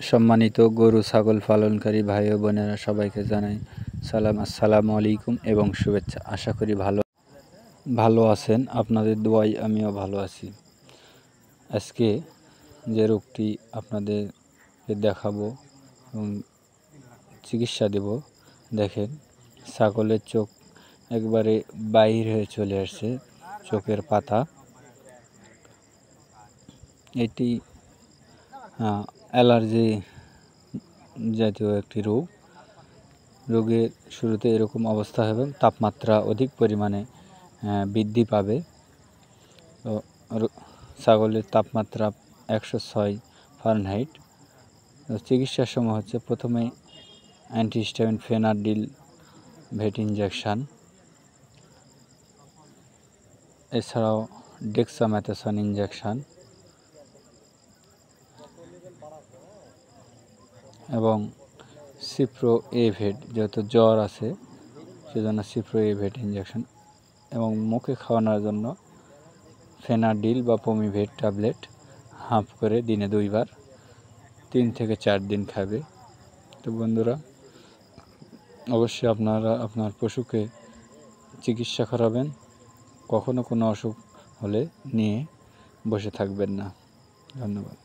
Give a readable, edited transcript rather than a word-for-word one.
সম্মানিত গরু ছাগল পালনকারী ভাই ও বোনেরা সবাইকে জানাই আসসালামু আলাইকুম এবং শুভেচ্ছা। আশা করি ভালো আছেন। আপনাদের দোয়ায় আমিও ভালো আছি। আজকে যে রোগটি আপনাদেরকে দেখাবো এবং চিকিৎসা দেব, দেখেন ছাগলের চোখ একবারে বাইর হয়ে চলে আসছে, চোখের পাতা। এটি অ্যালার্জি জাতীয় একটি রোগের শুরুতে এরকম অবস্থা হবে, তাপমাত্রা অধিক পরিমাণে বৃদ্ধি পাবে। তো ছাগলের তাপমাত্রা 106 ফারেনহাইট। চিকিৎসার সময় হচ্ছে প্রথমে অ্যান্টিহিস্টামিন ফেনাডিল ভেট ইনজেকশান, এছাড়াও ডেক্সামেথাসন ইনজেকশান এবং সিপ্রো এভেট, যেহেতু জ্বর আছে সেজন্য সিপ্রো এভেট ইনজেকশন, এবং মুখে খাওয়ানোর জন্য ফেনাডিল বা পমিভেট ট্যাবলেট হাফ করে দিনে 2 বার 3 থেকে 4 দিন খাবে। তো বন্ধুরা, অবশ্যই আপনারা আপনার পশুকে চিকিৎসা করাবেন। কখনো কোনো অসুখ হলে নিয়ে বসে থাকবেন না। ধন্যবাদ।